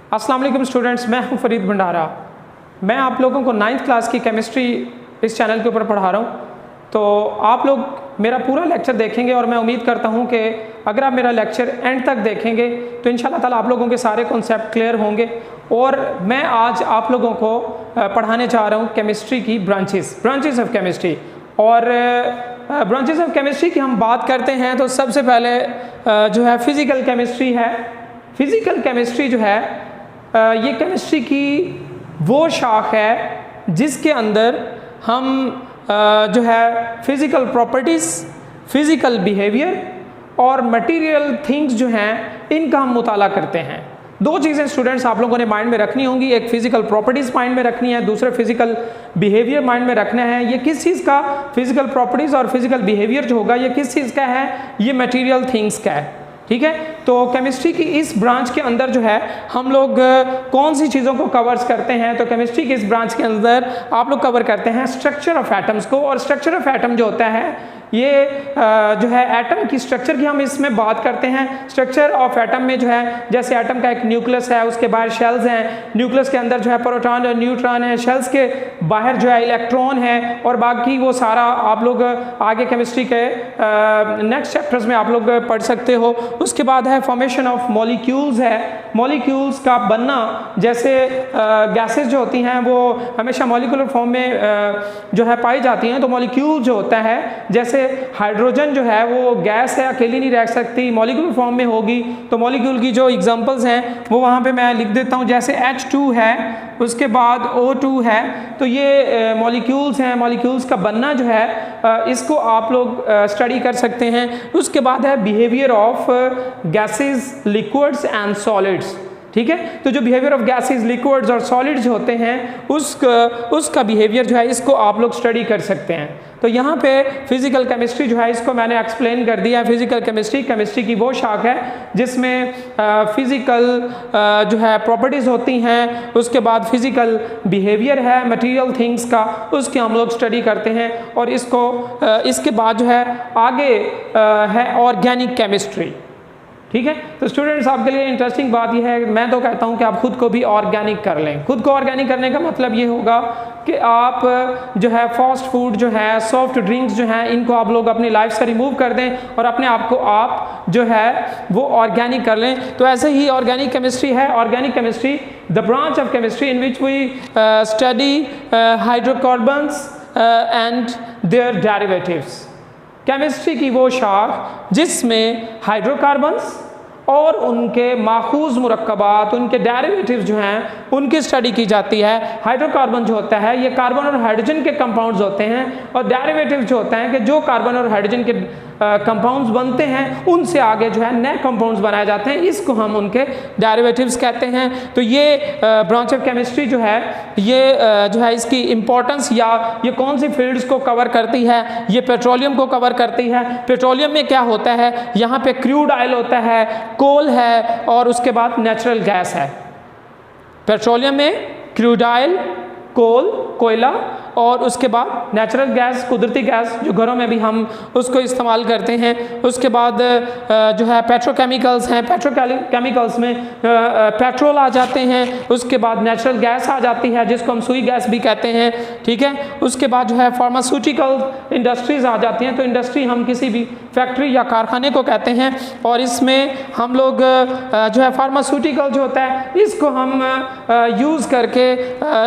अस्सलाम वालेकुम स्टूडेंट्स, मैं हूं फरीद भंडारा। मैं आप लोगों को 9th क्लास की केमिस्ट्री इस चैनल के ऊपर पढ़ा रहा हूं। तो आप लोग मेरा पूरा लेक्चर देखेंगे और मैं उम्मीद करता हूं कि अगर आप मेरा लेक्चर एंड तक देखेंगे तो इंशाल्लाह ताला आप लोगों के सारे कॉन्सेप्ट क्लियर होंगे। और मैं आज आप लोगों को पढ़ाने जा रहा हूं केमिस्ट्री की ब्रांचेस ऑफ केमिस्ट्री। और ब्रांचेस ऑफ केमिस्ट्री की हम बात करते हैं तो सबसे पहले जो है फिज़िकल केमिस्ट्री है। फिज़िकल केमिस्ट्री जो है ये केमिस्ट्री की वो शाख है जिसके अंदर हम जो है फिज़िकल प्रॉपर्टीज़, फिज़िकल बिहेवियर और मटेरियल थिंग्स जो हैं इनका हम मुताला करते हैं। दो चीज़ें स्टूडेंट्स आप लोगों ने माइंड में रखनी होंगी, एक फिज़िकल प्रॉपर्टीज़ माइंड में रखनी है, दूसरा फिज़िकल बिहेवियर माइंड में रखना है। ये किस चीज़ का फिज़िकल प्रॉपर्टीज़ और फिज़िकल बिहेवियर जो होगा ये किस चीज़ का है, ये मटेरियल थिंग्स का है। ठीक है, तो केमिस्ट्री की इस ब्रांच के अंदर जो है हम लोग कौन सी चीज़ों को कवर्स करते हैं, तो केमिस्ट्री की इस ब्रांच के अंदर आप लोग कवर करते हैं स्ट्रक्चर ऑफ एटम्स को। और स्ट्रक्चर ऑफ एटम जो होता है ये जो है एटम की स्ट्रक्चर की हम इसमें बात करते हैं। स्ट्रक्चर ऑफ एटम में जो है जैसे एटम का एक न्यूक्लियस है, उसके बाहर शेल्स हैं, न्यूक्लियस के अंदर जो है प्रोटॉन और न्यूट्रॉन है, शेल्स के बाहर जो है इलेक्ट्रॉन है, और बाकी वो सारा आप लोग आगे केमिस्ट्री के नेक्स्ट चैप्टर्स में आप लोग पढ़ सकते हो। उसके बाद है फॉर्मेशन ऑफ मॉलिक्यूल्स है। मॉलिक्यूल्स का बनना, जैसे गैसेस जो होती हैं वो हमेशा मॉलिक्यूलर फॉर्म में जो है पाई जाती हैं। तो मॉलिक्यूल जो होता है, जैसे हाइड्रोजन जो है वो गैस है, अकेली नहीं रह सकती, मॉलिक्यूलर फॉर्म में होगी। तो मॉलिक्यूल की जो एग्जांपल्स हैं वो वहाँ पे मैं लिख देता हूँ, जैसे H2 है, उसके बाद O2 है। तो ये मॉलिक्यूल्स हैं। मॉलिक्यूल्स का बनना जो है इसको आप लोग स्टडी कर सकते हैं। उसके बाद है behaviour of gases, liquids and solids. ठीक है, तो जो बिहेवियर ऑफ गैसेस, लिक्विड्स और सॉलिड्स होते हैं उसका बिहेवियर जो है इसको आप लोग स्टडी कर सकते हैं। तो यहाँ पे फिज़िकल केमिस्ट्री जो है इसको मैंने एक्सप्लेन कर दिया है। फिज़िकल केमिस्ट्री की वो शाख है जिसमें फिज़िकल जो है प्रॉपर्टीज़ होती हैं, उसके बाद फिज़िकल बिहेवियर है मटेरियल थिंग्स का, उसके हम लोग स्टडी करते हैं। और इसके बाद जो है आगे है ऑर्गेनिक केमिस्ट्री। ठीक है, तो स्टूडेंट्स आपके लिए इंटरेस्टिंग बात यह है, मैं तो कहता हूं कि आप खुद को भी ऑर्गेनिक कर लें। खुद को ऑर्गेनिक करने का मतलब ये होगा कि आप जो है फास्ट फूड जो है, सॉफ्ट ड्रिंक्स जो हैं, इनको आप लोग अपनी लाइफ से रिमूव कर दें और अपने आप को आप जो है वो ऑर्गेनिक कर लें। तो ऐसे ही ऑर्गेनिक केमिस्ट्री है। Organic chemistry the branch of chemistry in which we study hydrocarbons and their derivatives. Chemistry की वो शाख जिसमें हाइड्रोकार्बन्स और उनके माखूज मुरक्कबात, उनके डेरिवेटिव्स जो हैं उनकी स्टडी की जाती है। हाइड्रोकार्बन जो होता है ये कार्बन और हाइड्रोजन के कंपाउंड्स होते हैं, और डेरिवेटिव्स जो होते हैं कि जो कार्बन और हाइड्रोजन के कंपाउंड्स बनते हैं उनसे आगे जो है नए कंपाउंड्स बनाए जाते हैं, इसको हम उनके डेरिवेटिव्स कहते हैं। तो ये ब्रांच ऑफ केमिस्ट्री जो है ये जो है इसकी इम्पोर्टेंस या ये कौन सी फील्ड्स को कवर करती है, ये पेट्रोलियम को कवर करती है। पेट्रोलियम में क्या होता है, यहाँ पे क्रूड ऑयल होता है, कोल है, और उसके बाद नेचुरल गैस है। पेट्रोलियम में क्रूड ऑयल, कोल, कोयला, और उसके बाद नेचुरल गैस, कुदरती गैस जो घरों में भी हम उसको इस्तेमाल करते हैं। उसके बाद जो है पेट्रोकेमिकल्स हैं। पेट्रोकेमिकल्स में पेट्रोल आ जाते हैं। उसके बाद नेचुरल गैस आ जाती है जिसको हम सुई गैस भी कहते हैं। ठीक है, उसके बाद जो है फार्मास्यूटिकल इंडस्ट्रीज आ जाती हैं। तो इंडस्ट्री हम किसी भी फैक्ट्री या कारखाने को कहते हैं, और इसमें हम लोग जो है फार्मास्यूटिकल जो होता है इसको हम यूज़ करके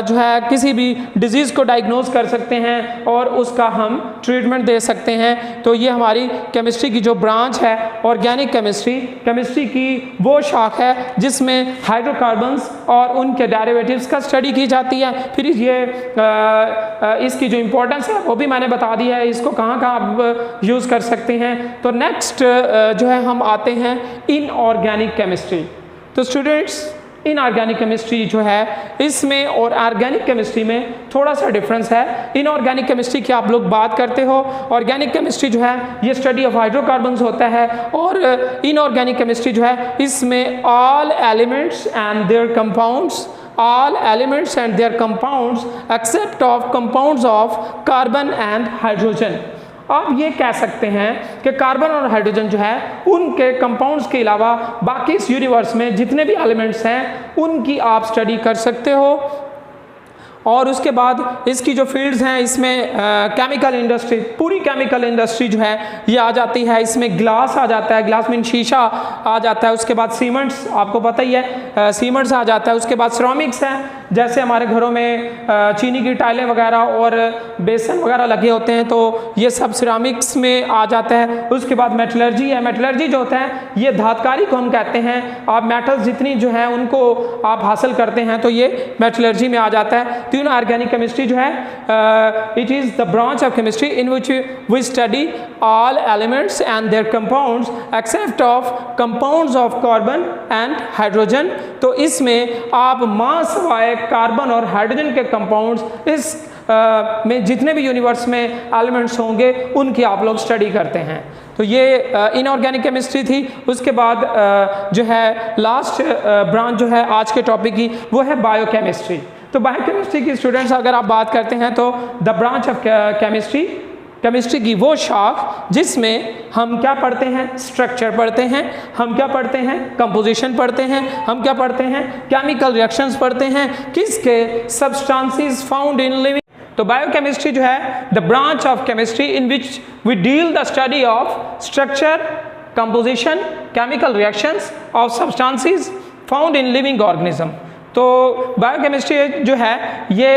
जो है किसी भी डिजीज़ को डायग्नोज कर सकते हैं और उसका हम ट्रीटमेंट दे सकते हैं। तो ये हमारी केमिस्ट्री की जो ब्रांच है ऑर्गेनिक केमिस्ट्री की वो शाख है जिसमें हाइड्रोकार्बन्स और उनके डेरिवेटिव्स का स्टडी की जाती है। फिर ये इसकी जो इम्पोर्टेंस है वो भी मैंने बता दी है, इसको कहाँ आप यूज़ कर सकते हैं। तो नेक्स्ट जो है हम आते हैं इनऑर्गेनिक केमिस्ट्री। तो स्टूडेंट्स इनऑर्गेनिक केमिस्ट्री जो है इसमें और ऑर्गेनिक केमिस्ट्री में थोड़ा सा डिफरेंस है। इनऑर्गेनिक केमिस्ट्री की आप लोग बात करते हो, ऑर्गेनिक केमिस्ट्री जो है ये स्टडी ऑफ हाइड्रोकार्बन्स होता है, और इनऑर्गेनिक केमिस्ट्री जो है इसमें all elements and their compounds, all elements and their compounds except of compounds of carbon and hydrogen, आप ये कह सकते हैं कि कार्बन और हाइड्रोजन जो है उनके कंपाउंड्स के अलावा बाकी इस यूनिवर्स में जितने भी एलिमेंट्स हैं उनकी आप स्टडी कर सकते हो। और उसके बाद इसकी जो फील्ड्स हैं इसमें केमिकल इंडस्ट्री, पूरी केमिकल इंडस्ट्री जो है ये आ जाती है। इसमें ग्लास आ जाता है, ग्लास मीन शीशा आ जाता है। उसके बाद सीमेंट्स, आपको पता ही है सीमेंट्स आ जाता है। उसके बाद सिरामिक्स हैं, जैसे हमारे घरों में चीनी की टाइलें वगैरह और बेसन वगैरह लगे होते हैं, तो ये सब सिरामिक्स में आ जाता है। उसके बाद मेटलर्जी है, मेटलर्जी जो होता है ये धातकारी को हम कहते हैं। आप मेटल्स जितनी जो है उनको आप हासिल करते हैं तो ये मेटलर्जी में आ जाता है। तो ऑर्गेनिक केमिस्ट्री जो है it is the branch of chemistry in which we study all elements and their compounds except of compounds of carbon and hydrogen. तो इसमें आप मास वाय कार्बन और हाइड्रोजन के कंपाउंड्स इस में जितने भी यूनिवर्स में एलिमेंट्स होंगे उनकी आप लोग स्टडी करते हैं। तो ये इनऑर्गेनिक केमिस्ट्री थी। उसके बाद जो है लास्ट ब्रांच जो है आज के टॉपिक की वो है बायोकेमिस्ट्री। तो बायोकेमिस्ट्री की स्टूडेंट्स अगर आप बात करते हैं तो the branch of chemistry, chemistry की वो शाख जिसमें हम क्या पढ़ते हैं, स्ट्रक्चर पढ़ते हैं, हम क्या पढ़ते हैं, कंपोजिशन पढ़ते हैं, हम क्या पढ़ते हैं, केमिकल रिएक्शंस पढ़ते हैं, किसके, सब्सटेंसेस फाउंड इन लिविंग। तो बायोकेमिस्ट्री जो है the branch of chemistry in which we deal the study of structure, composition, chemical reactions of substances found in living organism. तो बायोकेमिस्ट्री जो है ये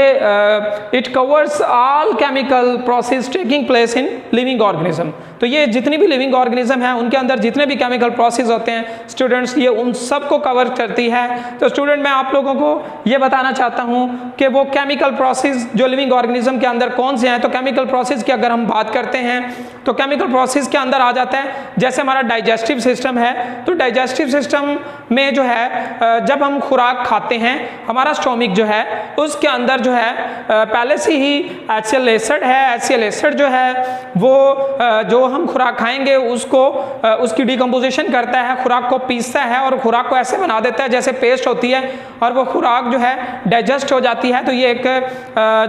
it covers all chemical process taking place in living organism. तो ये जितनी भी living organism है उनके अंदर जितने भी केमिकल प्रोसेस होते हैं स्टूडेंट्स, ये उन सब को कवर करती है। तो स्टूडेंट मैं आप लोगों को ये बताना चाहता हूँ कि वो केमिकल प्रोसेस जो लिविंग ऑर्गेनिज्म के अंदर कौन से हैं। तो केमिकल प्रोसेस की अगर हम बात करते हैं तो केमिकल प्रोसेस के अंदर आ जाता है जैसे हमारा डाइजेस्टिव सिस्टम है। तो डाइजेस्टिव सिस्टम में जो है जब हम खुराक खाते हैं हमारा स्टोमिक जो है उसके अंदर जो है पहले से ही HCl एसिड है। HCl एसिड जो है वो जो हम खुराक खाएंगे उसको उसकी डिकम्पोजिशन करता है, खुराक को पीसता है और खुराक को ऐसे बना देता है जैसे पेस्ट होती है और वो खुराक जो है डाइजेस्ट हो जाती है। तो ये एक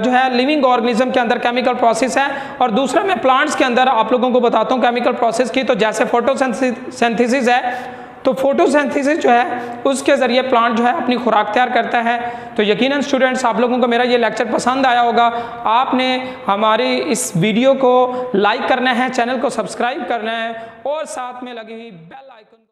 जो है लिविंग ऑर्गेनिज्म के अंदर केमिकल प्रोसेस है। और दूसरा मैं प्लांट्स के अंदर आप लोगों को बताता हूँ केमिकल प्रोसेस की। तो जैसे फोटोसिंथेसिस है, तो फोटोसिंथेसिस जो है उसके ज़रिए प्लांट जो है अपनी खुराक तैयार करता है। तो यकीनन स्टूडेंट्स आप लोगों को मेरा ये लेक्चर पसंद आया होगा। आपने हमारी इस वीडियो को लाइक करना है, चैनल को सब्सक्राइब करना है और साथ में लगी हुई बेल आइकन